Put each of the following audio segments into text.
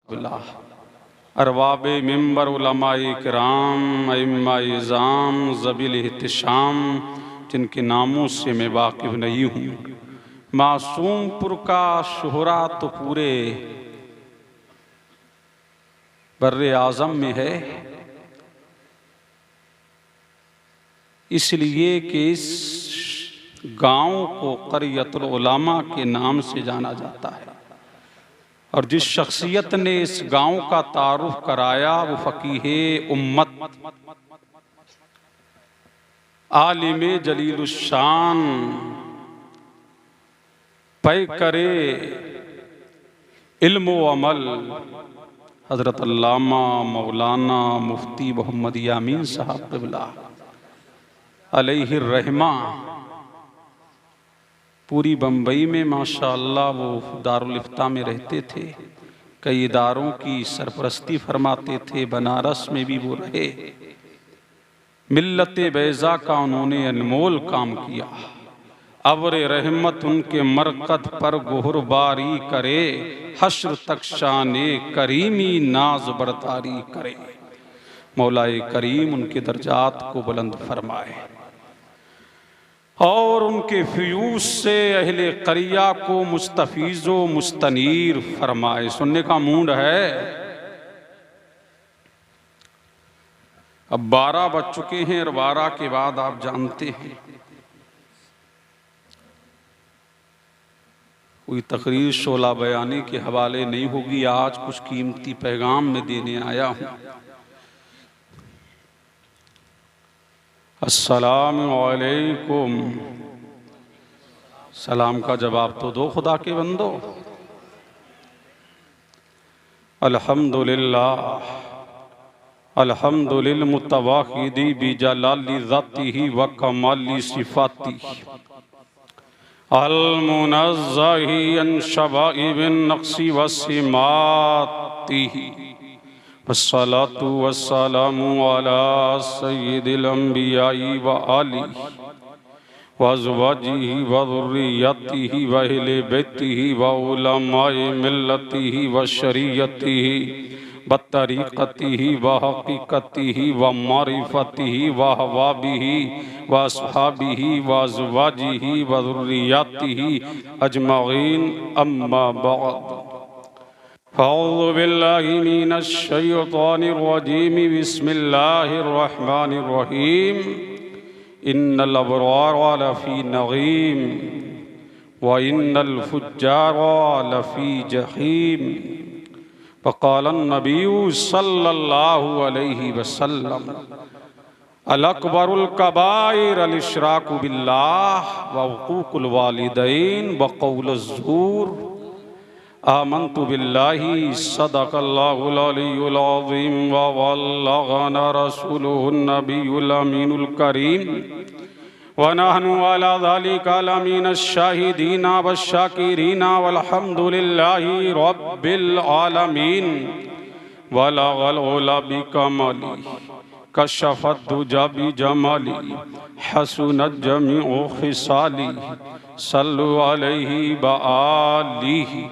अरबाब मिंबर उलमाए किराम अइम्मा इज़ाम ज़बील इहतिशाम जिनके नामों से मैं वाकिफ़ नहीं हूँ। मासूमपुर का शोहरा तो पूरे बर्रे आज़म में है, इसलिए कि इस गांव को क़रियतुल उलमा के नाम से जाना जाता है। और जिस शख्सियत ने इस गांव का तारुफ कराया वो फ़कीहे उम्मत आलिम जलीलुश्शान पै करे इल्म व अमल हज़रत अल्लामा मौलाना मुफ्ती मोहम्मद यामीन साहब क़िबला अलैहि रहमा। पूरी बम्बई में माशाअल्लाह वो दारुल इफ्ता में रहते थे, कई इदारों की सरपरस्ती फरमाते थे, बनारस में भी वो रहे। मिल्लत बैज़ा का उन्होंने अनमोल काम किया। अब्र रहमत उनके मरकद पर गोहरबारी करे, हश्र तक शाने करीमी नाज बरतारी करे। मौलाए करीम उनके दर्जात को बुलंद फरमाए और उनके फ्यूज से अहले क़रिया को मुस्तफ़ीज़ो मुस्तनीर फरमाए। सुनने का मूड है। अब 12 बज चुके हैं और 12 के बाद आप जानते हैं कोई तकरीर शोला बयानी के हवाले नहीं होगी। आज कुछ कीमती पैगाम में देने आया हूँ। अस्सलामु अलैकुम। सलाम का जवाब तो दो खुदा के बंदो। अल्हम्दुलिल्लाह अल्हम्दुलिल मुतवाहिदी बिजलाली ज़ातिही व कमाली सिफ़ाती अल मुनज़्ज़ही अन शवाइबिन नक़्सी व सिमातिही वस्सलातु वस्सलामु अला सय्यिदिल अंबियाई व आलिही व अज़वाजिही व ज़ुर्रिय्यतिही व अहले बैतिही व उलमाए मिल्लतिही व शरीयतिही व तरीक़तिही व हक़ीक़तिही व मारिफ़तिही व अहबाबिही व अस्हाबिही व अज़वाजिही व ज़ुर्रिय्यतिही अजमईन अम्मा बअद। अऊज़ु बिल्लाहि मिनश शैतानिर रजीम बिस्मिल्लाहिर रहमानिर रहीम। इन्नल अबरार लफ़ी नईम व इन्नल फुज्जार लफ़ी जहीम। फ़क़ालन नबिय्यु सल्लल्लाहु अलैहि वसल्लम अल अकबरुल कबाइर अल इशराकु बिल्लाह व उक़ूक़ुल वालिदैन व क़ौलुज़ ज़ूर। आमन्तु बिल्लाहि सदक़ल्लाहुल अलियुल अज़ीम व बल्लगना रसूलुहुन नबियुल अमीनुल करीम व नहनु अला ज़ालिका लमीनश शाहिदीना वश्शाकिरीना वल्हम्दुलिल्लाहि रब्बिल आलमीन। बलगल उला बिकमली कशफ़त दुजा बिजमली हसुनत जमीउ ख़िसाली सल्लु अलैहि व आलिहि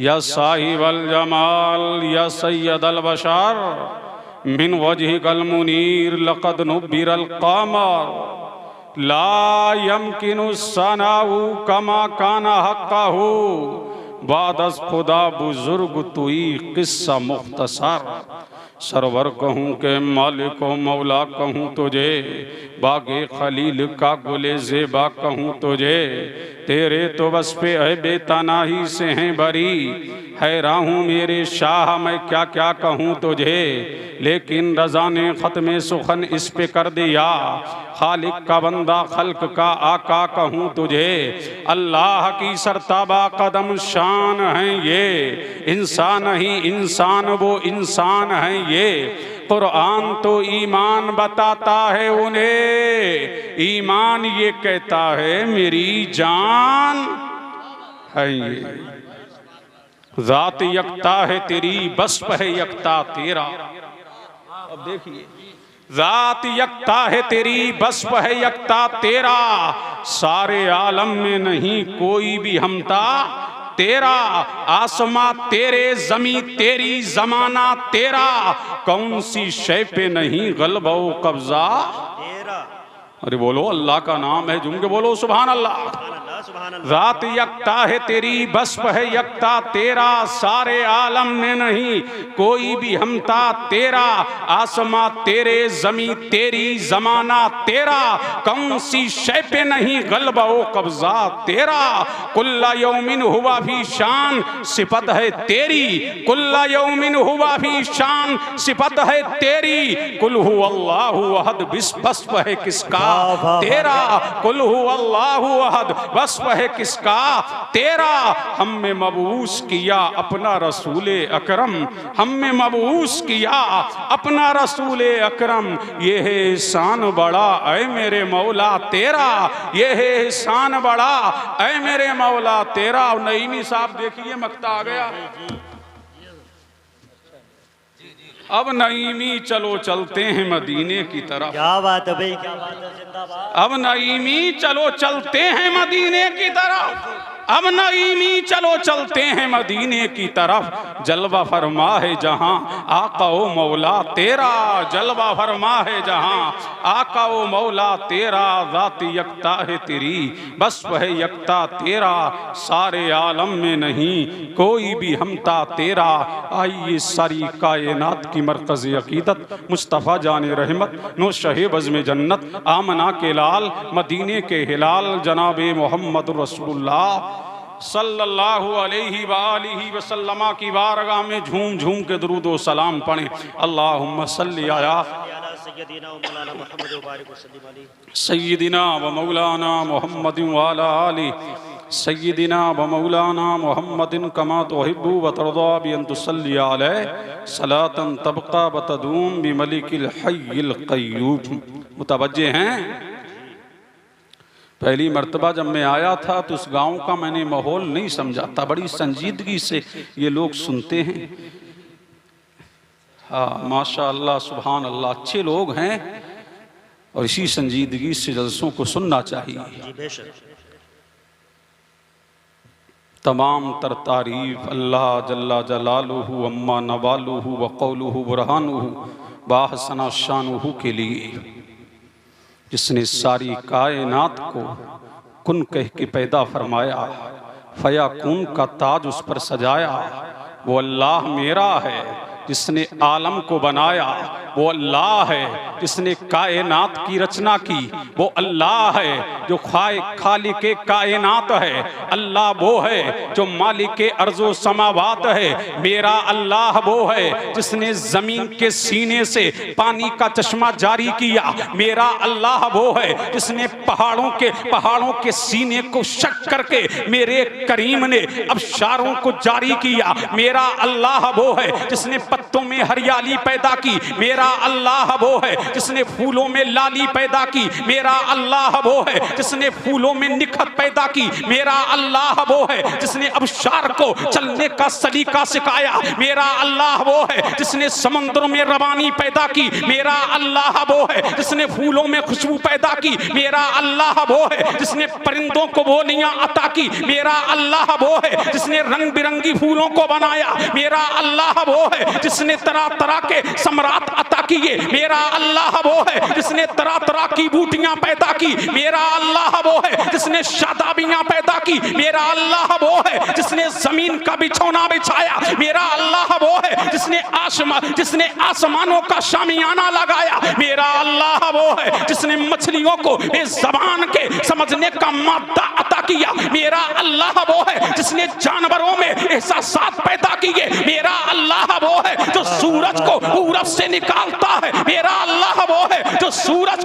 या साहिबल जमाल या सय्यदल बशर मिन वजहिकल मुनीर लक़द नुब्बिरल क़मर ला यमकिनु सनाउ कमा काना हक़्क़हु बादस खुदा बुजुर्ग तुई क़िस्सा मुख्तसर। सरवर कहूँ के मालिक व मौला कहूँ तुझे, बागे खलील का गुले ज़ेबा कहूँ तुझे। तेरे तो बस पे है बेतनाही से हैं बरी, हैरान हूँ मेरे शाह मैं क्या क्या कहूँ तुझे। लेकिन रज़ा ने ख़त्म सुखन इस पे कर दिया, खालिक का बंदा खल्क का आका कहूँ तुझे। अल्लाह की सरताबा कदम शान है ये, इंसान ही इंसान वो इंसान है ये। कुरान तो ईमान बताता है उन्हें, ईमान ये कहता है मेरी जान है ये। ज़ात यकता है तेरी वस्फ़ है यकता तेरा। अब देखिए, ज़ात यकता है तेरी वस्फ़ है यकता तेरा। सारे आलम में नहीं कोई भी हमता तेरा, आसमां तेरे, जमी तेरी, जमाना तेरा, कौन सी शय पे नहीं गलबा व कब्जा तेरा। अरे बोलो अल्लाह का नाम है, झूम के बोलो सुभान अल्लाह। रात यकता है तेरी, बस्प है यकता तेरा, सारे आलम में नहीं कोई भी हमता तेरा, आसमां तेरे, जमी तेरी, जमाना तेरा, कौन सी शय पे नहीं गलबा ओ कब्जा तेरा, कुल्ला यौमिन हुआ भी शान सिफत है तेरी, कुल्ला यौमिन हुआ भी शान सिफत है तेरी, कुल हु अल्लाहु अहद बस्प है किसका तेरा, कुल हु अल्लाहु अहद बस्प है किसका तेरा, हम में मबूस किया अपना रसूल अकरम, हम में मबूस किया अपना रसूल अकरम, ये है एहसान बड़ा ऐ मेरे मौला तेरा, ये है एहसान बड़ा ऐ मेरे मौला तेरा। और नईमी साहब देखिए मक्ता आ गया। अब नईमी चलो चलते हैं मदीने की तरफ। क्या बात है भाई, क्या बात है, जिंदाबाद। अब नईमी चलो चलते हैं मदीने की तरफ, अब नईमी चलो चलते हैं मदीने की तरफ, जलवा फरमा है जहां आका ओ मौला तेरा, जलवा फरमा है जहां आका ओ मौला तेरा, ज़ात यकता है तेरी, बस्प है यकता तेरा, सारे आलम में नहीं कोई भी हमता तेरा। आइए सारी कायनात की मरकज़ अकीदत मुस्तफ़ा जान रहमत नो शहे बज़्म जन्नत, आमना के लाल मदीने के हिलाल जनाब मोहम्मद रसूलुल्लाह सल्लल्लाहु अलैहि वालिहि वसल्लमा की बारगाह में झूम झूम के दुरूद व सलाम पढ़ें। अल्लाहुम्मा सल्ली अला सय्यिदिना व मौलाना मुहम्मद व अला आलि सय्यिदिना व मौलाना मुहम्मदिन कमा तुहिब्बु व तर्दा बि अन तुसल्ली अलैहि सलातन तबका व तदूम बि मलिकिल हय्यिल क़य्यूम। मुतवज्जे हैं, पहली मर्तबा जब मैं आया था तो उस गांव का मैंने माहौल नहीं समझा था, बड़ी संजीदगी से ये लोग सुनते हैं। हाँ माशा अल्लाह सुभान अल्लाह, अच्छे लोग हैं और इसी संजीदगी से जलसों को सुनना चाहिए। तमाम तर तारीफ अल्लाह जल्ला जलालुहु अम्मा नवालुहु व कौलुहु बुरहानुहु बाहसना शानुहु के लिए, जिसने सारी कायनात को कुन कह के पैदा फरमाया, फया कुन का ताज उस पर सजाया। वो अल्लाह मेरा है जिसने आलम को बनाया, वो अल्लाह है जिसने कायनात की रचना की, वो अल्लाह है जो खालिके कायनात है, अल्लाह वो है जो मालिके अर्ज़ो समावात है। मेरा अल्लाह वो है जिसने ज़मीन के सीने से पानी का चश्मा जारी किया, मेरा अल्लाह वो है जिसने पहाड़ों के सीने को शक करके मेरे करीम ने अबशारों को जारी किया। मेरा अल्लाह वो है जिसने पत्तों में हरियाली पैदा की, मेरा अल्लाह वो है जिसने फूलों में लाली पैदा की, मेरा अल्लाह वो है जिसने फूलों में निखत पैदा की, मेरा अल्लाह वो है जिसने अबशार को चलने का सलीका सिखाया, मेरा अल्लाह वो है जिसने समुद्रों में रवानी पैदा की, मेरा अल्लाह वो है जिसने फूलों में खुशबू पैदा की, मेरा अल्लाह वो है जिसने परिंदों को बोलियां अता की, मेरा अल्लाह वो है जिसने रंग बिरंगी फूलों को बनाया, मेरा अल्लाह वो है जिसने तरह तरह के सम्राट अता किए, मेरा अल्लाह वो है जिसने तरह तरह की बूटियां पैदा की, मेरा अल्लाह वो है जिसने शादाबियां पैदा की, मेरा अल्लाह वो है जिसने जमीन का बिछौना बिछाया, मेरा अल्लाह वो है जिसने आसमानों का शामियाना लगाया, मेरा अल्लाह वो है जिसने मछलियों को इस जबान के समझने का मादा अता किया, मेरा अल्लाह वो है जिसने जानवरों में एहसासात पैदा किए, मेरा अल्लाह वो है जो सूरज को पूरब से निकालता है, मेरा अल्लाह वो है जो सूरज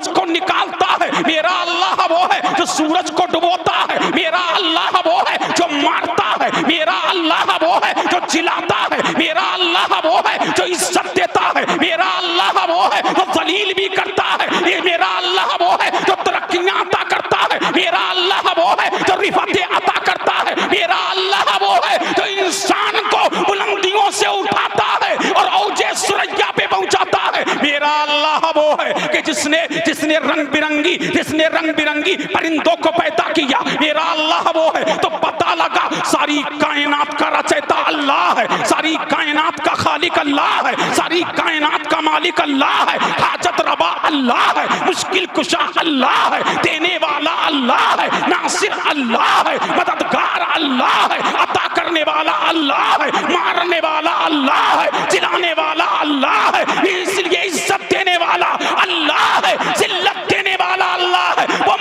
को निकालता है, मेरा अल्लाह वो है जो सूरज को डुबोता है, मेरा अल्लाह वो है जो मारता है, मेरा अल्लाह वो है जो जिलाता है, मेरा अल्लाह वो है जो इज्जत देता है, मेरा अल्लाह वो है जो जलील भी करता है, ये मेरा अल्लाह वो है जो तरक्कियां अता करता है, मेरा अल्लाह वो है जो रिफतें अता करता है, मेरा अल्लाह वो है जो इंसान को बुलंदियों से उठाता है और औजे सुरैया पे पहुंचाता है, मेरा अल्लाह वो है कि जिसने रंग बिरंगी परिंदों को पैदा किया मेरा अल्लाह वो है, तो पता लगा सारी कायनात का रचयिता अल्लाह है, सारी कायनात का खालिक अल्लाह है, सारी कायनात का मालिक अल्लाह है, हाजत रवा अल्लाह है, मुश्किल कुशा अल्लाह है, देने वाला अल्लाह है, नासिर अल्लाह है, मददगार अल्लाह है, अता करने वाला अल्लाह है, मारने वाला अल्लाह है, जिलाने वाला अल्लाह है, इसलिए इज्जत देने वाला अल्लाह है, जिल्लत देने वाला अल्लाह है, वो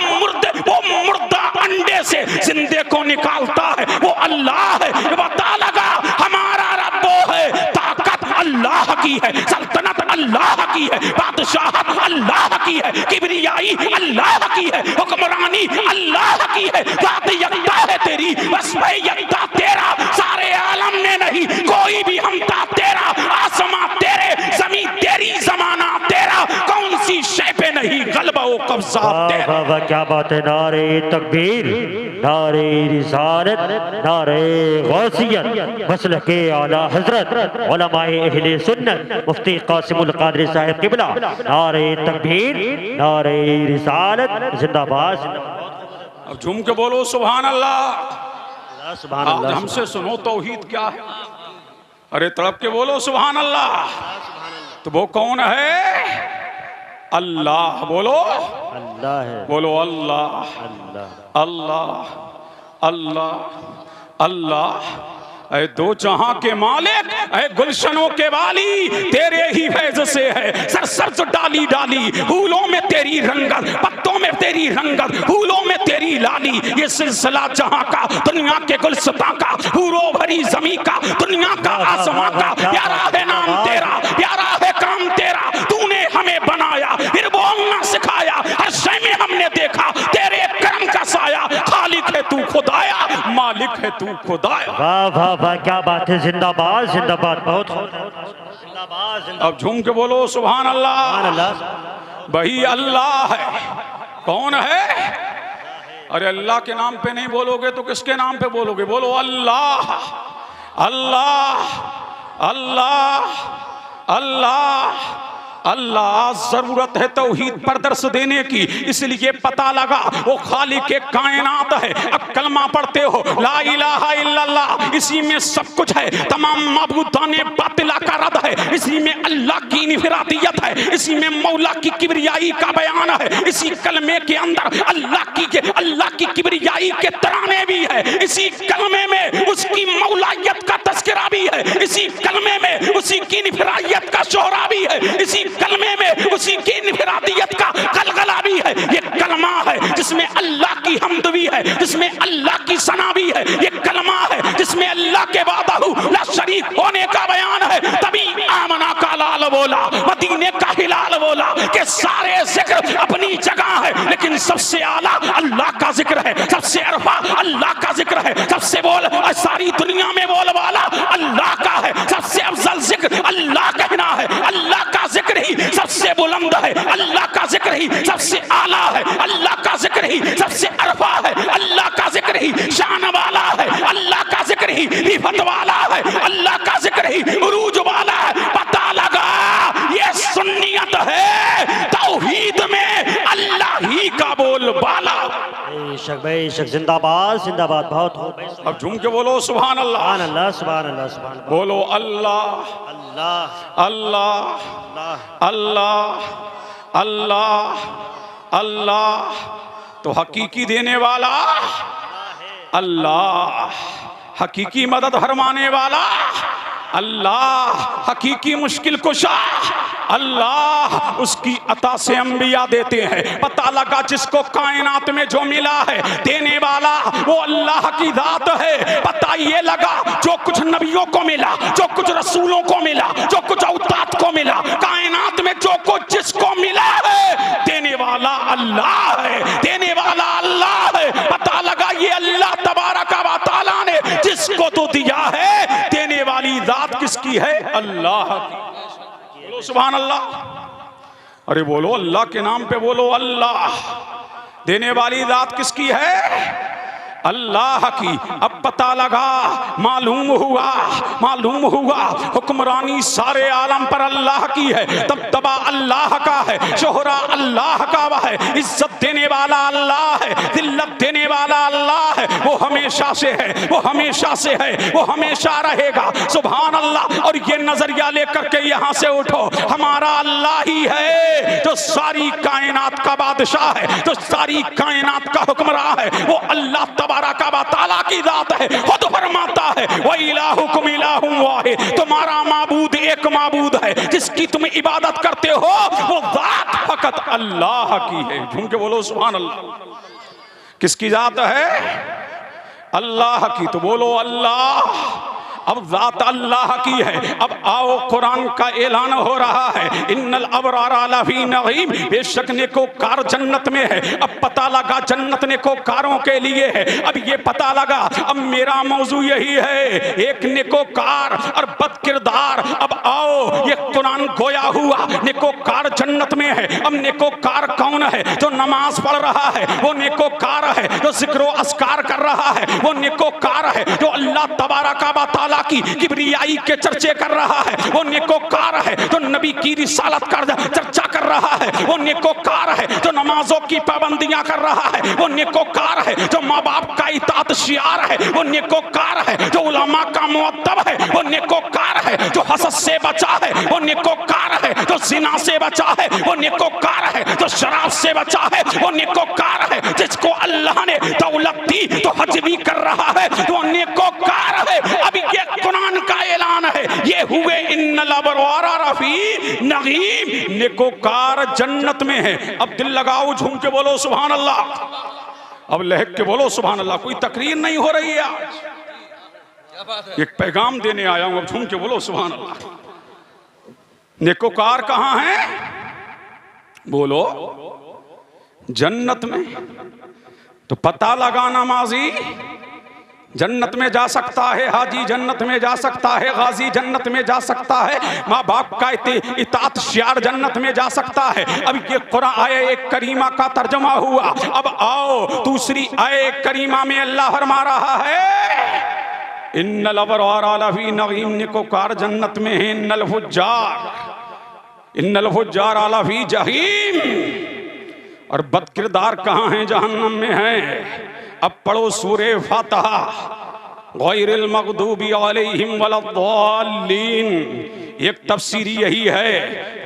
मुर्दा अंडे से जिंदे को निकालता है वो अल्लाह है। पता लगा हमारा रब वो है, ताकत अल्लाह की है, सल्तनत अल्लाह की है, बादशाहत अल्लाह की है, किबरियाई अल्लाह की है, हुक्मरानी अल्लाह की है, बात यकता है तेरी, बस भाई यकता तेरा, सारे आलम में नहीं कोई भी हमता तेरा, आसमां तेरे, जमीन तेरी, जमाना तेरा, कौन सी शय पे नहीं गलबा वो कब्जा तेरा। वाह वाह क्या बात है। नारे तकबीर, नारे रिसालत, नारे गौसियत, मसलके आला हजरत उलमाए अहले सुन्नत मुफ्ती कासिमुल कादरी साहिब किबला, नारे तकबीर, नारे रिसालत, जिंदाबाद। अब झूम के बोलो सुभान अल्लाह। सुभान आज अल्लाह। हमसे सुनो तौहीद क्या है, अरे तड़प के बोलो सुभान अल्लाह। तो वो कौन है? अल्लाह। बोलो अल्लाह है, बोलो अल्लाह अल्लाह अल्लाह अल्लाह अल्लाह। ऐ दो जहां के मालिक, ऐ गुलशनों के वाली, तेरे ही फैज से है सरसब्ज डाली डाली, फूलों में तेरी रंगत, पत्तों में तेरी रंगत, फूलों में तेरी लाली, ये सिलसिला जहां का, दुनिया के गुलसता का, हूरों भरी जमी का, दुनिया का आसमां का, प्यारा है नाम तेरा, प्यारा है काम तेरा, तूने हमें बनाया फिर बोलना सिखाया, हर शय में हमने देखा तेरे करम का साया, खालिक है तू खुदाया, मालिक है तू खुदाया। वाह वाह वाह क्या बात है। जिंदाबाद जिंदाबाद, बहुत जिंदाबाद। अब झूम के बोलो सुभान अल्लाह। अल्लाह वही अल्लाह है। कौन है? अरे अल्लाह के नाम पे नहीं बोलोगे तो किसके नाम पे बोलोगे? बोलो अल्लाह अल्लाह अल्लाह अल्लाह अल्लाह। जरूरत है तौहीद पर दर्स देने की, इसलिए पता लगा वो खालिक के कायनात है। अब कलमा पढ़ते हो ला इलाहा इल्लल्लाह, इसी में सब कुछ है, तमाम माबूदाने बातिला का रद है, इसी में अल्लाह की इनफरादियत है, इसी में मौला की किबरियाई का बयान है, इसी कलमे के अंदर अल्लाह की किबरियाई के तराने भी है, इसी कलमे में उसकी मौलायत का तस्करा भी है, इसी कलमे में उसी की इनफरादियत का शोहरा भी है, इसी कलमे में उसी की इनफरादियत का गलगला भी है। ये कलमा है जिसमें अल्लाह की हम्द भी है, जिसमें अल्लाह की सना भी है, ये कलमा है जिसमें अल्लाह के वादहू ला शरीक होने का बयान है। तभी आमना का लाल बोला, मदीने का हिलाल बोला कि सारे जिक्र अपनी जगह है, लेकिन सबसे आला अल्लाह का जिक्र है, सबसे अरफा अल्लाह का जिक्र है, सबसे बोल सारी दुनिया में बोल वाला अल्लाह का है, सबसे अफजल जिक्र अल्लाह कहना है, अल्लाह का जिक्र ही सबसे बुलंद है, अल्लाह का जिक्र ही सबसे आला है, अल्लाह का जिक्र ही सबसे अरफा है, अल्लाह का जिक्र ही शान वाला है, अल्लाह का जिक्र ही रिफत वाला है, अल्लाह का जिक्र ही उरूज वाला है। पता लगा ये सुन्नियत है, तौहीद में अल्लाह ही का बोल बाला। बेशक जिंदाबाद जिंदाबाद, बहुत। अब झूम के बोलो सुभान अल्लाह। सुभान अल्लाह सुभान अल्लाह सुभान अल्लाह। बोलो अल्लाह अल्लाह अल्लाह अल्लाह अल्लाह अल्लाह। तो हकीकी देने वाला अल्लाह, हकीकी मदद फरमाने वाला अल्लाह, हकीकी मुश्किल कुशा अल्लाह, उसकी अता से अंबिया देते हैं। पता लगा जिसको कायनात में जो मिला है देने वाला वो अल्लाह की जात है। पता ये लगा जो कुछ नबियों को मिला, जो कुछ रसूलों को मिला, जो कुछ औतात को मिला, कायनात में जो कुछ जिसको मिला है देने वाला अल्लाह है, देने वाला अल्लाह है। पता लगा ये अल्लाह तबारक व तआला ने जिसको तो दिया है, देने वाली जात किसकी है? अल्लाह की। बोलो सुभान अल्लाह। अरे बोलो अल्लाह के नाम पे बोलो अल्लाह। देने वाली जात किसकी है? अल्लाह की। अब पता लगा, मालूम हुआ हुक्मरानी सारे आलम पर अल्लाह की है, दबदबा अल्लाह का है, शोहरा अल्लाह का है, इज्जत देने वाला अल्लाह है, दिल्लत देने वाला अल्लाह है। वो हमेशा से है, वो हमेशा से है, वो हमेशा रहेगा। सुभान अल्लाह। और ये नजरिया लेकर के यहाँ से उठो, हमारा अल्लाह ही है जो सारी कायनात का बादशाह है, जो सारी कायनात का हुक्मरान है। वो अल्लाह तबारक व तआला की जात है। खुद फरमाता है व इलाहुकुम इलाहुम वाहिद, तुम्हारा माबूद एक माबूद है, जिसकी तुम इबादत करते हो वो जात फकत अल्लाह की है। झूम के बोलो सुभान अल्लाह। किसकी जात है? अल्लाह की। तो बोलो अल्लाह। अब जात अल्लाह की है। अब आओ, कुरान का ऐलान हो रहा है, इन्नल अबरार लफी नईम, बेशक नेकोकार जन्नत में है। अब पता लगा जन्नत नेकोकारों के लिए है। अब ये पता लगा, अब मेरा मौजू यही है, एक नेकोकार और बद किरदार। अब आओ, ये कुरान गोया हुआ नेकोकार जन्नत में है। अब नेकोकार कौन है? जो नमाज पढ़ रहा है वो नेकोकार है, जो जिक्र अस्कार कर रहा है वो नेकोकार है, जो अल्लाह तबारक व तआला की किबरियाई के चर्चे कर रहा है वो नेकोकार है, जो नबी की रिसालत का चर्चा कर रहा है वो नेकोकार है, जो नमाजों की पाबंदियां कर रहा है वो नेकोकार है, जो माँ बाप का इताअत शियार है वो नेकोकार है, जो उलमा का मुअद्दब है वो नेकोकार है, जो हसद से बचा है वो नेकोकार है, जो जिना से बचा है वो नेकोकार है, जो शराब से बचा है वो नेकोकार है, जिसको अल्लाह ने दौलत दी तो हज भी कर रहा है तो नेकोकार है। अभी ये कुरान का ऐलान है, ये हुए इन्नल अबरार लफी नईम, नेकोकार जन्नत में है। अब दिल लगाओ, झूम के बोलो सुभान अल्लाह। अब लहक के बोलो सुभान अल्लाह। कोई तकरीर नहीं हो रही है आज, एक पैगाम देने आया हूं। अब झूम के बोलो सुभान अल्लाह। नेकोकार कहां है? बोलो जन्नत में। तो पता लगा, नमाजी जन्नत में जा सकता है, हाजी जन्नत में जा सकता है, गाजी जन्नत में जा सकता है, माँ बाप का इताअत शियार जन्नत में जा सकता है। अब ये कुरान आया एक करीमा का तर्जुमा हुआ। अब आओ, दूसरी आया करीमा में अल्लाह फरमा रहा है इन्नल अबरार लफी नईम, नेकोकार जन्नत में है, इन्नल फुज्जार लफी जहीम, और बद किरदार कहाँ हैं? जहन्नम में हैं। अब पढ़ो सूरे फातिहा, गैरिल मग़दूबी अलैहिम वलद्दाल्लीन। एक तफसीर यही है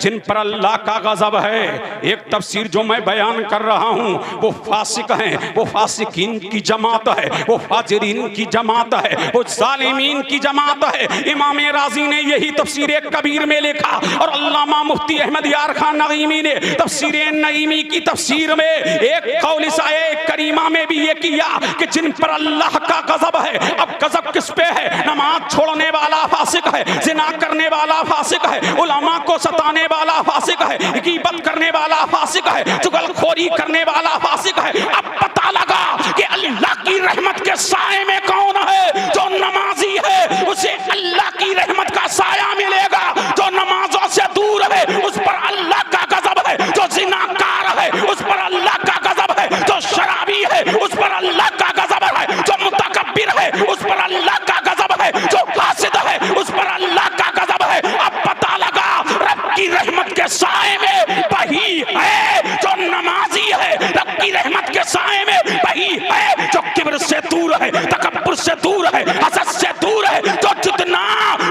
जिन पर अल्लाह का गज़ब है। एक तफसीर जो मैं बयान कर रहा हूँ वो फासिक हैं, वो फासिकीन की जमात है, वो फाजिरीन की जमात है, वो जालिमीन की जमात है। इमाम राजी ने यही तफसीर कबीर में लिखा, और अल्लामा मुफ्ती अहमद यार खान नईमी ने तफसीर नईमी की तफसीर में एक कौल इस आये करीमा में भी ये किया कि जिन पर अल्लाह का गज़ब है। अब गज़ब किस पे है? नमाज छोड़ने वाला फासिक है, जिना करने वाला फासिक है, उलमा को सताने वाला फासिक है, गीबत करने वाला फासिक है, चुगलखोरी करने वाला फासिक है। अब पता लगा कि अल्लाह की रहमत के साए में कौन है? जो नमाजी है उसे अल्लाह की रहमत का साया मिलेगा। जो नमाजों से दूर है उस पर अल्लाह का गज़ब है। जो जिनाकार है उस पर अल्लाह का गज़ब है। जो शराबी है उस पर अल्लाह का गज़ब है। जो मुतकब्बिर है उस पर अल्लाह का गज़ब है। जो फासिद है उस पर अल्लाह का गज़ब है। अब पता लगा रब की रहमत के साए में वही है जो नमाजी है। रब की रहमत के साए में वही है जो किब्र से दूर है, तकब्बुर से दूर है, हसद से दूर है। जो जितना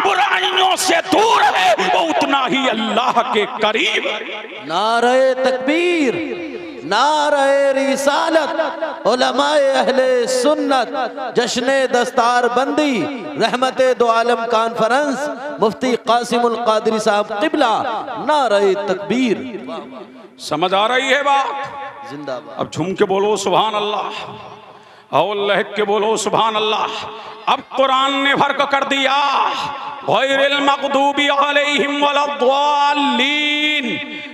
बुराइयों से दूर है वो उतना ही अल्लाह के करीब। नारे तकबीर, नारे रिसालत, उलमाए अहले सुन्नत, जश्न दस्तार बंदी, रहमते दो आलम कॉन्फ्रेंस, मुफ्ती कासिमुल कादरी साहब किबला, नारे तकबीर। समझ आ रही है बात? जिंदाबाद। अब झूम के बोलो सुभान अल्लाह और लहक के बोलो सुभान अल्लाह। अब कुरान ने फर्क कर दिया, गैरिल मग़दूबी अलैहिम वलद्दाल्लीन।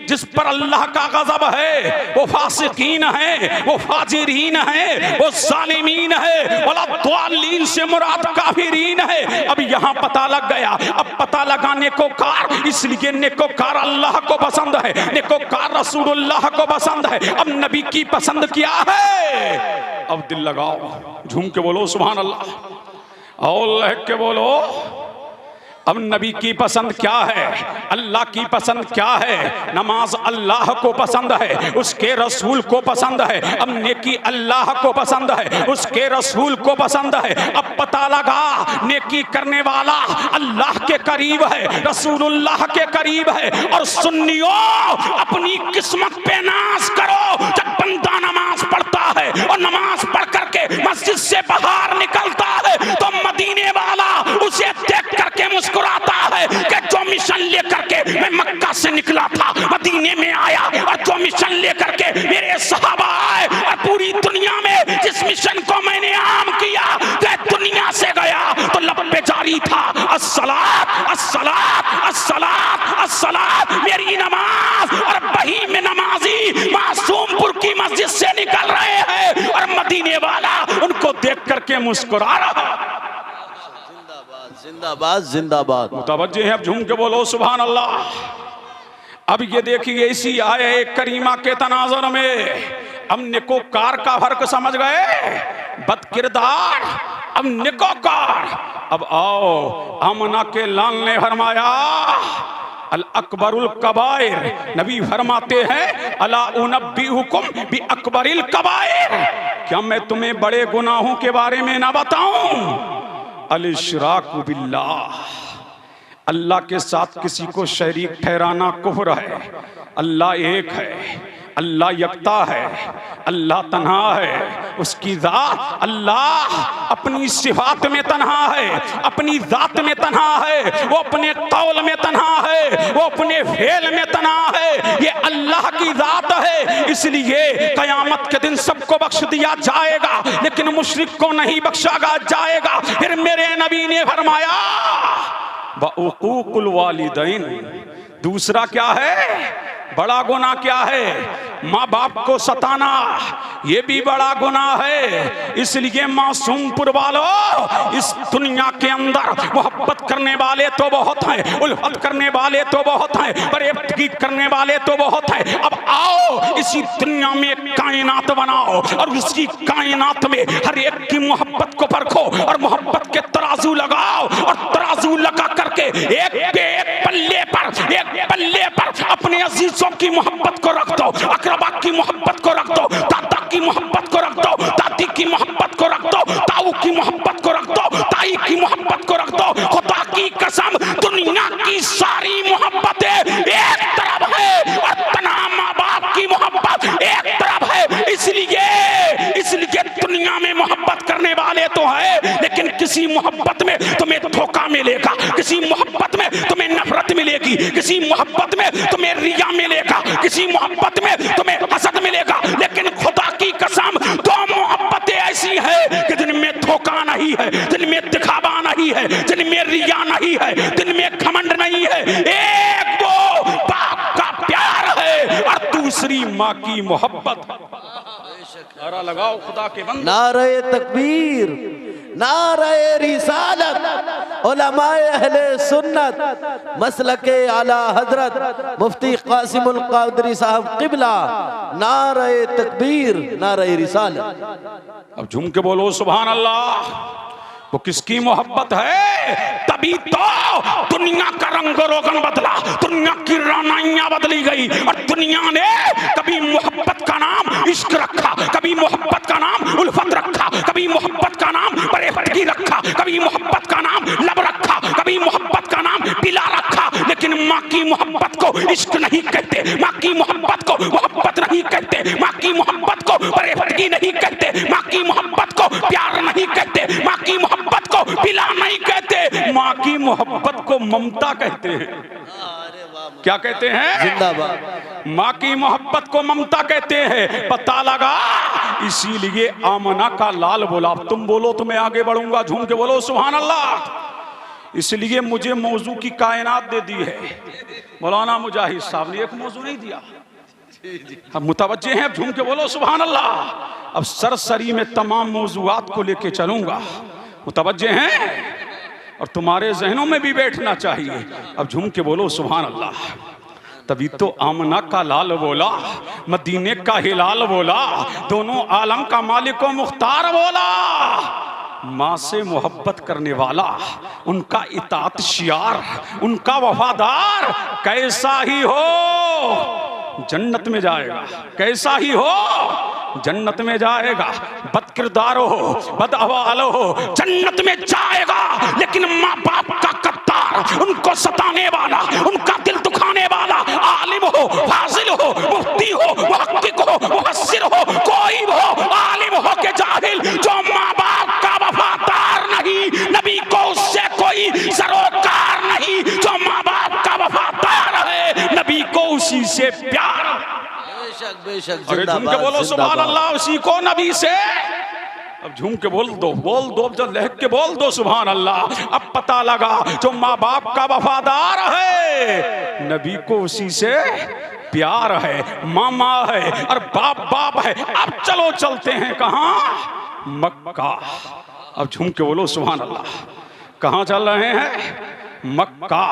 जिस पर अल्लाह का गज़ब है वो फासिकीन है, वो फाजिरीन है, वो जालिमीन है। वलद्दाल्लीन से मुराद काफिरीन है। अब यहाँ पता लग गया। अब पता लगा नेकोकार, इसलिए नेकोकार अल्लाह को पसंद है, नेकोकार रसूलुल्लाह को पसंद है। अब नबी की पसंद क्या है? अब दिल लगाओ, झूम के बोलो सुभान अल्लाह और लहक के बोलो। अब नबी की पसंद क्या है, अल्लाह की पसंद क्या है? नमाज अल्लाह को पसंद है, उसके रसूल को पसंद है। अब नेकी अल्लाह को पसंद है, उसके रसूल को पसंद है। अब पता लगा नेकी करने वाला अल्लाह के करीब है, रसूलुल्लाह के करीब है। और सुन्नियों, अपनी किस्मत पे नाज करो। जब बंदा नमाज पढ़ता है और नमाज पढ़ करके मस्जिद से बाहर निकलता है तो मदीने वाला उसे देख करके मुस्कुराता है कि जो मिशन लेकर के मैं मक्का से निकला था, मदीने में आया, और जो मिशन लेकर के मेरे सहाबा आए, और पूरी दुनिया में जिस मिशन को मैंने आम किया तो दुनिया से गया तो लब पे जारी था अस्सलात अस्सलात अस्सलात अस्सलात, मेरी नमाज। और वही में नमाजी मासूमपुर की मस्जिद से निकल रहे हैं और मदीने वाला उनको देख करके मुस्कुरा रहा। जिंदाबाद जिंदाबाद। मुतवज्जे हैं, अब झूम के बोलो सुभान अल्लाह। अब ये देखिए इसी आए करीमा के तनाजुर में अब निकोकार का फर्क समझ गए, बदकिरदार अब निकोकार। अब आओ, आमना के लाल ने फरमाया अल अकबरुल कबायर, नबी फरमाते हैं अला उनब्बिउकुम बि अकबरिल कबायर, क्या मैं तुम्हें बड़े गुनाहों के बारे में ना बताऊं? अल इशराकु बिल्लाह, अल्लाह के साथ किसी को शरीक ठहराना कुफ्र है। अल्लाह एक है, अल्लाह यकता है, अल्लाह तन्हा है, उसकी जात अल्लाह अपनी सिफात में तन्हा है, अपनी जात में तन्हा है, वो अपने कौल में तन्हा है, वो अपने फेल में तन्हा है। ये अल्लाह की जात है, इसलिए कयामत के दिन सबको बख्श दिया जाएगा लेकिन मुशरिक को नहीं बख्शा जाएगा। फिर मेरे नबी ने फरमाया वउकूकुल वालिदैन, दूसरा क्या है, बड़ा गुनाह क्या है? माँ बाप को सताना, ये भी बड़ा गुनाह है। इसलिए मासूमपुर वालों, इस दुनिया के अंदर मोहब्बत करने वाले तो बहुत हैं, उल्फत करने वाले तो बहुत हैं, बरेबगी करने वाले तो बहुत हैं। अब आओ इसी दुनिया में एक कायनात बनाओ और उसी कायनात में हर एक की मोहब्बत को परखो और मोहब्बत के तराजू लगाओ और तराजू लगा करके एक पल्ले पर अपने अजीजों की मोहब्बत को रख दो, अकरबा की मोहब्बत को रख दो, दादा की मोहब्बत को रख दो, दादी की मोहब्बत को रख दो, ताऊ की मोहब्बत को रख दो, ताई की मोहब्बत को रख दो। खुदा की कसम, दुनिया की सारी मोहब्बतें एक तरफ है और तन्हा माँ बाप की मोहब्बत एक तरफ है। इसलिए दुनिया में मोहब्बत करने वाले तो है, लेकिन किसी मोहब्बत में तुम्हें धोखा मिलेगा, किसी मोहब्बत में तुम्हें नफरत मिलेगी, किसी मोहब्बत में तुम्हें रिया मिलेगा, किसी मोहब्बत में तुम्हें हसद मिलेगा। लेकिन खुदा की कसम, दो मोहब्बतें ऐसी हैं कि जिनमें धोखा नहीं है, जिनमें दिखावा नहीं है, जिनमें रिया नहीं है, जिनमें घमंड नहीं है। एक वो बाप का प्यार है और दूसरी माँ की मोहब्बत। नारा लगाओ खुदा के बंदे। नारे तकबीर, नारे रिसालत, उलमाए अहले सुन्नत, मसलके आला हजरत मुफ्ती कासिमुल कादरी साहब किबला। नारे तकबीर, नारे रिसालत। अब झूम के बोलो सुभान अल्लाह। वो किसकी मोहब्बत है? तभी तो दुनिया का रंग रोगन बदला, दुनिया की रानाइयां बदली गई और दुनिया ने कभी मोहब्बत का नाम इश्क रखा, कभी मोहब्बत का नाम उल्फत रखा, कभी मोहब्बत का नाम बरेफटगी रखा, कभी मोहब्बत का नाम लब रखा, कभी मोहब्बत का नाम पिला रखा। लेकिन माँ की मोहब्बत को इश्क नहीं कहते, माँ की मोहब्बत को मोहब्बत नहीं कहते, माँ की मोहब्बत को बरेफटगी नहीं कहते, माँ की मोहब्बत को प्यार नहीं कहते, माँ की मोहब्बत को पिला नहीं कहते, माँ की मोहब्बत को ममता कहते हैं। क्या कहते हैं? जिंदाबाद। माँ की मोहब्बत को ममता कहते हैं। पता लगा, इसीलिए आमना का लाल बोला। अब तुम बोलो तो मैं आगे बढ़ूंगा, झूम के बोलो सुभान अल्लाह। इसलिए मुझे मौजू की कायनात दे दी है। मौलाना मुजाहिद साहब ने एक मौजू नहीं दिया। हम मुतवज्जे हैं, झूम के बोलो सुभान अल्लाह। अब सरसरी में तमाम मौजूआत को लेके चलूंगा। मुतवज्जे हैं और तुम्हारे जहनों में भी बैठना चाहिए। अब झूम के बोलो सुभान अल्लाह। तभी तो आमना का लाल बोला, मदीने का हिलाल बोला, दोनों आलम का मालिक व मुख्तार बोला। माँ से मोहब्बत करने वाला, उनका इताअत शियार, उनका वफादार, कैसा ही हो जन्नत में जाएगा, कैसा ही हो जन्नत में जाएगा। बदकिरदार हो, बदअहवाल हो, जन्नत में जाएगा। लेकिन माँ बाप का कत्तार, उनको सताने वाला, उनका दिल दुखाने वाला, आलिम हो, फाजिल हो, मुफ्ती हो, मुहक्किक हो, मुफस्सिर हो, कोई हो, आलिम हो के जाहिल, जो माँ बाप का वफादार नहीं, नबी को उससे कोई सरोकार नहीं। जो माँ बाप का वफादार है, नबी को उसी से प्यार। बेशक बेशक, अरे झूम के बोलो सुभान अल्लाह, उसी को नबी से। अब झूम के बोल दो, जब लहक के बोल दो सुभान अल्लाह। अब पता लगा जो माँ बाप का वफादार है, नबी को उसी से प्यार है। मामा है और बाप बाप है। अब चलो चलते हैं कहाँ? मक्का। अब झूम के बोलो सुभान अल्लाह। कहाँ चल रहे हैं? मक्का।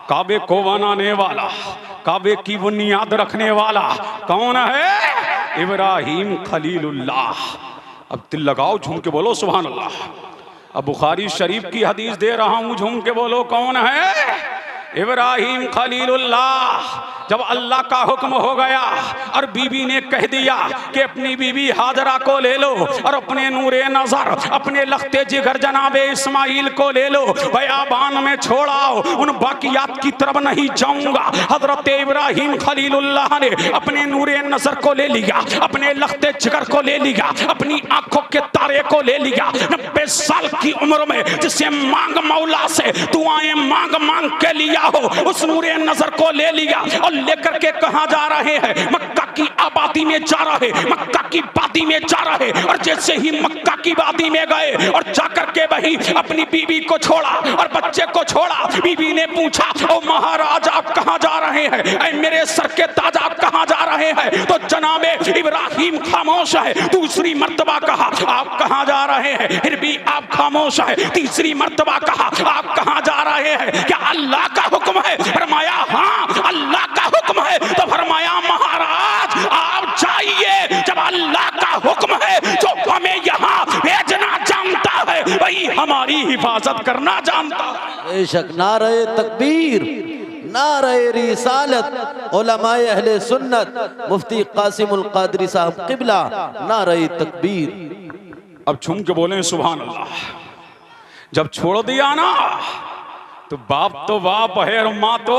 काबे को बनाने वाला, काबे की बुनियाद रखने वाला कौन है? इब्राहिम खलीलुल्लाह। अब दिल लगाओ, झूम के बोलो सुभान अल्लाह। अब बुखारी शरीफ की हदीस दे रहा हूं, झूम के बोलो कौन है? इब्राहिम खलीलुल्लाह। जब अल्लाह का हुक्म हो गया और बीबी ने कह दिया कि अपनी बीबी हाजरा को ले लो और अपने नूरे नजर, अपने लखते जिगर जनाबे इस्माइल को ले लो, बयाबान में छोड़ाओ, उन बाकियात की तरफ नहीं जाऊंगा। हजरत इब्राहिम खलीलुल्लाह ने अपने नूरे नजर को ले लिया, अपने लखते जिगर को ले लिया, अपनी आंखों के तारे को ले लिया। 90 साल की उम्र में जिसे मांग मौला से दुआएं मांग मांग के लिया हो, उस नूरे नजर को ले लिया और लेकर के कहां जा रहे हैं? मक्का की आबादी में जा रहे, मक्का की वादी में जा रहे। और जैसे ही मक्का की वादी में गए और जाकर के वही अपनी बीबी को छोड़ा और बच्चे को छोड़ा, बीबी ने पूछा, ओ महाराज आप कहां जा रहे हैं? ऐ मेरे सर के ताज आप कहां जा रहे हैं? तो जनाबे इब्राहिम खामोश है। दूसरी मर्तबा कहा आप कहां जा रहे हैं? फिर भी आप खामोश है। तीसरी मर्तबा कहा आप कहां जा रहे हैं? क्या अल्लाह का हुक्म है? फरमाया हाँ अल्लाह का हुक्म है। तो फरमाया महाराज आप जाइए। जब अल्लाह का हुक्म है, जो हमें यहाँ भेजना जानता है, वही हमारी हिफाजत करना जानता है। बेशक। नारे तकबीर, नारे रिसालत, उलमाए अहले सुन्नत, मुफ्ती कासिमुल कादरी साहब किबला, नारे तकबीर। अब झूम के बोले सुभान अल्लाह। जब छोड़ दिया ना, तो बाप है और माँ तो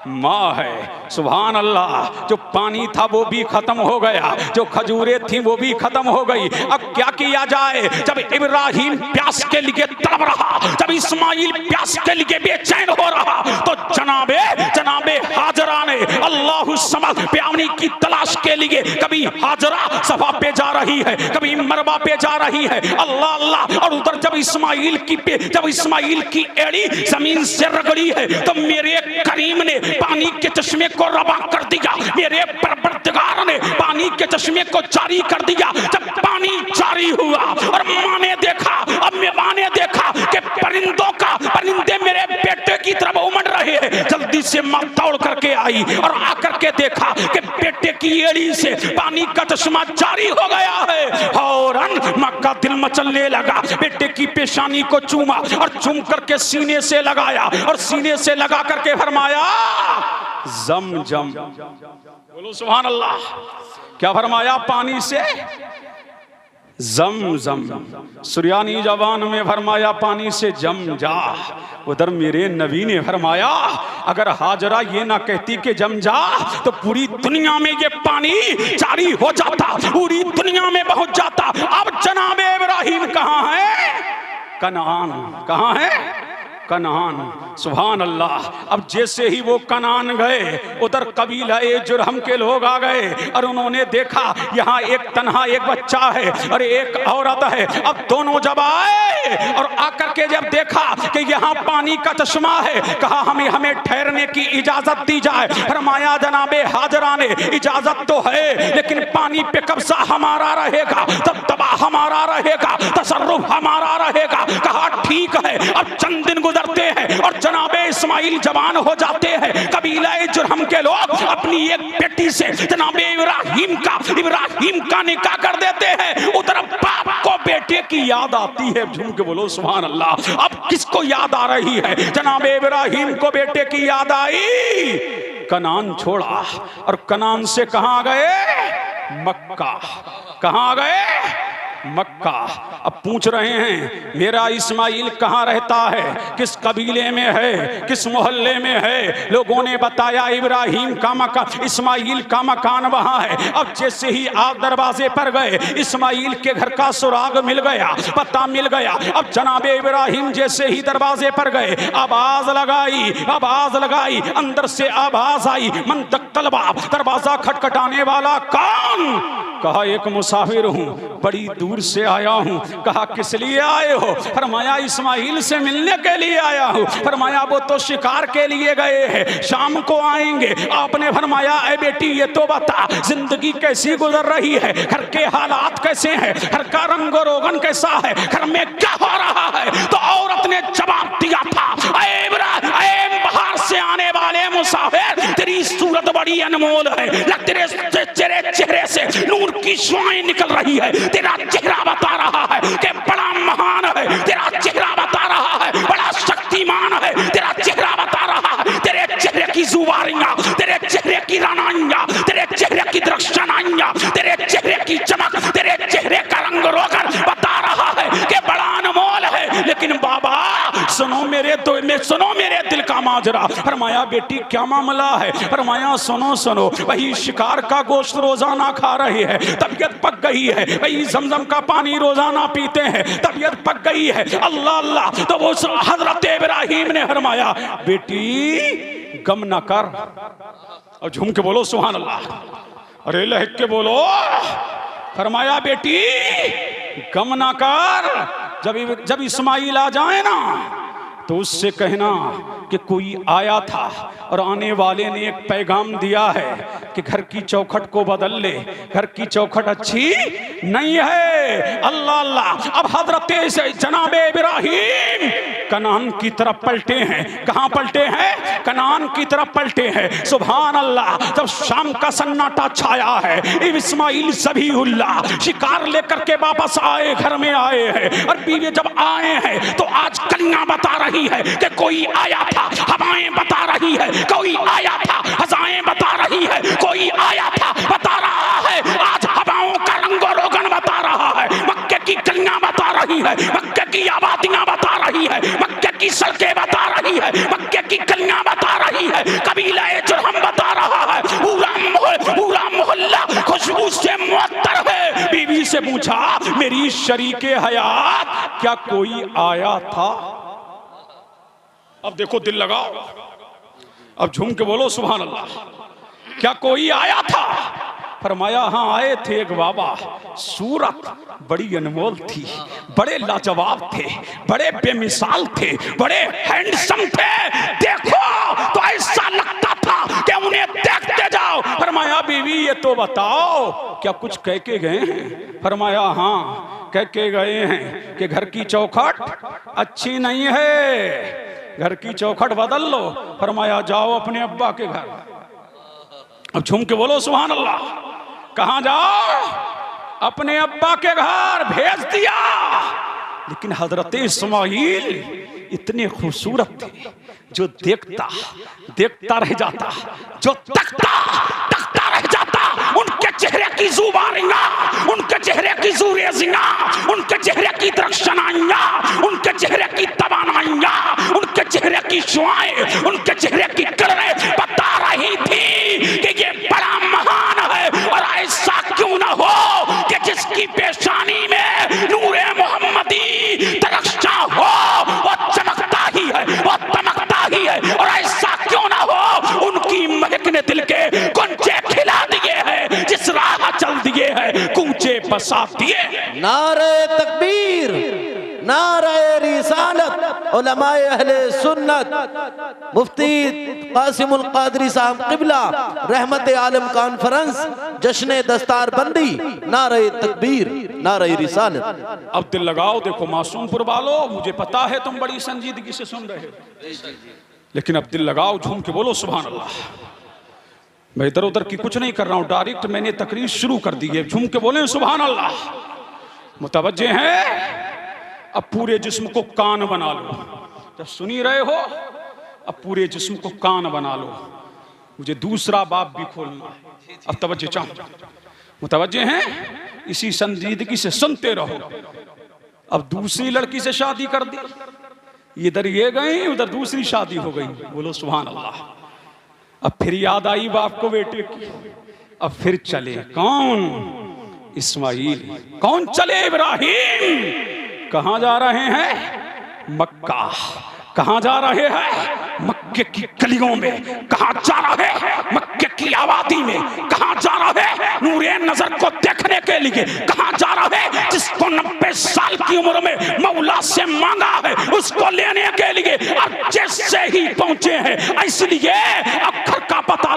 माँ है। सुभान अल्लाह। जो पानी था वो भी खत्म हो गया, जो खजूरें थी वो भी खत्म हो गई। अब क्या किया जाए? जब इब्राहिम प्यास के लिए तड़प रहा, जब इस्माइल प्यास के लिए बेचैन हो रहा, तो जनाबे हाजरा ने अल्लाहु समद प्यानी की तलाश के लिए, कभी हाजरा सफा पे जा रही है, कभी मरवा पे जा रही है, अल्लाह अल्लाह। और उधर जब इस्माइल की एड़ी जमीन से रगड़ी है, तो मेरे करीम ने पानी के चश्मे को रवा कर दिया, मेरे परवरदिगार ने पानी के चश्मे को जारी कर दिया। जब पानी जारी हुआ और माँ ने देखा कि परिंदे मेरे बेटे की तरफ उमड़ रहे हैं, जल्दी से माँ दौड़ करके आई और आकर के देखा कि बेटे की एड़ी से पानी का चश्मा जारी हो गया है। फौरन माँ का दिल मचलने लगा, बेटे की पेशानी को चूमा और चूम करके सीने से लगाया और सीने से लगा करके फरमाया जमजम। बोलो सुभान अल्लाह। क्या फरमाया? पानी से जमजम। सुरियानी जबान में फरमाया पानी से जम जा। उधर मेरे नबी ने फरमाया अगर हाजरा ये ना कहती कि जम जा, तो पूरी दुनिया में ये पानी जारी हो जाता, पूरी दुनिया में पहुंच जाता। अब जनाबे इब्राहिम कहाँ है? कनान। कहाँ है? कनान। सुभान अल्लाह। अब जैसे ही वो कनान गए, उधर कबीला जुरहम के लोग आ गए और उन्होंने देखा यहाँ एक तन्हा एक बच्चा है और एक औरत है। अब दोनों जब आए और आकर के जब देखा कि यहाँ पानी का चश्मा है, कहा हमें ठहरने की इजाजत दी जाए। फरमाया जनाबे हाजरा ने इजाजत तो है, लेकिन पानी पे कब्जा हमारा रहेगा, दबदबा हमारा रहेगा, तसर्रुफ हमारा रहेगा। कहा ठीक है। अब चंद दिन गुजरते हैं और जनाबे इस्माइल जवान हो जाते हैं। कबीला जुरहम के लोग अपनी एक बेटी से जनाबे इब्राहिम का निकाह कर देते हैं। उधर बाप को बेटे की याद आती है। झूम के बोलो सुभान अल्लाह। अब किसको याद आ रही है? जनाबे इब्राहिम को बेटे की याद आई। कनान छोड़ा और कनान से कहां गए? मक्का। कहां गए? मक्का। अब पूछ रहे हैं मेरा इस्माइल कहाँ रहता है, किस कबीले में है, किस मोहल्ले में है? लोगों ने बताया इब्राहिम का मकान, इस्माइल का मकान वहाँ है। अब जैसे ही आप दरवाजे पर गए, इस्माइल के घर का सुराग मिल गया, पता मिल गया। अब जनाबे इब्राहिम जैसे ही दरवाजे पर गए, आवाज लगाई, अंदर से आवाज आई, मन दक्कल बाब। दरवाजा खटखटाने वाला कौन? कहा एक मुसाफिर हूँ, बड़ी दूर से आया हूँ। कहा किस लिए आए हो? फरमाया इस्माइल से मिलने के लिए आया हूँ। फरमाया वो तो शिकार के लिए गए हैं, शाम को आएंगे। आपने फरमाया ऐ बेटी ये तो बता जिंदगी कैसी गुजर रही है, घर के हालात कैसे हैं, घर का रंग रोगन कैसा है, घर में क्या हो रहा है? तो औरत ने जवाब दिया था ऐ बाहर से आने वाले मुसाफिर, तेरी सूरत बड़ी अनमोल है, तेरे चेहरे से नूर की शुआएं निकल रही है, तेरा चेहरा बता रहा है कि बड़ा महान है, तेरा चेहरा बता रहा है बड़ा शक्तिमान है, तेरा चेहरा बता रहा है तेरे चेहरे की जुबारियां, तेरे चेहरे की रानाइयां, तेरे चेहरे की दृश्यनाइयां, तेरे चेहरे की चमक, तेरे चेहरे का रंग रोगन बता रहा है कि बड़ा अनमोल है। लेकिन बाबा सुनो मेरे दिल का माजरा। फरमाया बेटी क्या मामला है? फरमाया सुनो, वही शिकार का गोश्त रोजाना खा रहे हैं, तबीयत पक गई है, वही जमजम का पानी रोजाना पीते हैं, तबीयत पक गई है। अल्लाह अल्लाह। तो वो हजरत इब्राहिम ने फरमाया बेटी गम ना कर। और झूम के बोलो सुभान अल्लाह, अरे लहक के बोलो। फरमाया बेटी गम ना कर, जब इस्माइल आ जाए ना तो उससे कहना कि कोई आया था और आने वाले ने एक पैगाम दिया है कि घर की चौखट को बदल ले, घर की चौखट अच्छी नहीं है। अल्लाह अल्लाह। अब हजरत जनाबे इब्राहिम कनान की तरफ पलटे हैं। कहां पलटे हैं? कनान की तरफ पलटे हैं। सुभान अल्लाह। जब शाम का सन्नाटा छाया है, इस्माइल ज़बीहुल्लाह शिकार लेकर के वापस आए, घर में आए हैं। और बीवी जब आए हैं तो आज कन्या बता रही है कि कोई आया था, हवाएं बता रही है कोई आया था, हजाएं बता रही है कोई आया था, बता रहा है आज हवाओं का रंग रोगन बता रहा है, मक्के की कलियां बता रही है, मक्के की आबादियां बता रही है, मक्के की सड़कें बता रही है, मक्के की कलियां बता रही है, कबीला जुरहम बता रहा है, पूरा मोहल्ला खुशबू से मुअत्तर है। बीवी से पूछा मेरी शरीके हयात क्या कोई आया था? अब देखो दिल लगाओ, अब झूम के बोलो सुभान अल्लाह। क्या कोई आया था? फरमाया हाँ आए थे एक बाबा, सूरत बड़ी अनमोल थी, बड़े लाजवाब थे, बड़े बेमिसाल थे, बड़े हैंडसम थे, देखो तो ऐसा लगता था कि उन्हें देखते जाओ। फरमाया बीवी ये तो बताओ क्या कुछ कह के गए हैं? फरमाया हाँ कह के गए हैं कि घर की चौखट अच्छी नहीं है, घर की चौखट बदल लो। फरमाया जाओ अपने अब्बा के घर। अब झूम के बोलो सुभान अल्लाह। कहां जाओ? अपने अब्बा के घर भेज दिया। लेकिन हजरत इस्माइल इतने खूबसूरत थे, जो देखता रह जाता, जो तकता रह जाता। उनके चेहरे की जुबारियां, उनके चेहरे की जुरेजियां, उनके चेहरे की दृश्यनाइयां, उनके चेहरे की तवानाइयां, उनके चेहरे की शुआएं, उनके चेहरे की कलरें बता रही थी कि ये बड़ा महान है। और ऐसा क्यों ना हो कि जिसकी पेशानी में नूरे मोहम्मदी तरक्शा हो, वो चमकता ही है, वो तमकता ही है। और ऐसा क्यों ना हो उनकी महक ने दिल के गुंजे खिला दिए हैं, जिस राह चल दिए हैं कूचे बसा दिए। नारे तकबीर, नारे रिसालत उलमाए अहले सुन्नत मुफ्ती कासिमुल कादरी साहब क़िबला रहमत आलम कॉन्फ्रेंस जश्न दस्तार बंदी नारे तकबीर नारे रिसालत। अब दिल लगाओ, देखो मासूमपुर वालों, मुझे पता है तुम बड़ी संजीदगी से सुन रहे हो, लेकिन अब दिल लगाओ, झूम के बोलो सुभान अल्लाह। मैं इधर उधर की कुछ नहीं कर रहा हूं, डायरेक्ट मैंने तकरीर शुरू कर दी है, झूम के बोले सुभान अल्लाह। मुतवज्जे हैं, अब पूरे जिस्म को कान बना लो, जब सुन ही रहे हो अब पूरे जिस्म को कान बना लो, मुझे दूसरा बाब भी खोलना है। अब तवज्जो चाहो, मुतवज्जे हैं, इसी संजीदगी से सुनते रहो। अब दूसरी लड़की से शादी कर दी, इधर ये गई उधर दूसरी शादी हो गई, बोलो सुभान अल्लाह। अब फिर याद आई बाप को बेटे की, अब फिर चले कौन? इस्माइल। कौन चले? इब्राहिम। कहां जा रहे हैं? मक्का। कहां जा रहे हैं? मक्के की गलियों में। कहां जा रहे हैं? मक्के की आबादी में। कहां जा रहे हैं? नूरे नजर को देखने के लिए। कहां जा रहे हैं? जिसको 90 साल की उम्र में मौला से मांगा है उसको लेने के लिए, अब जैसे ही पहुंचे हैं इसलिए अक्षर का पता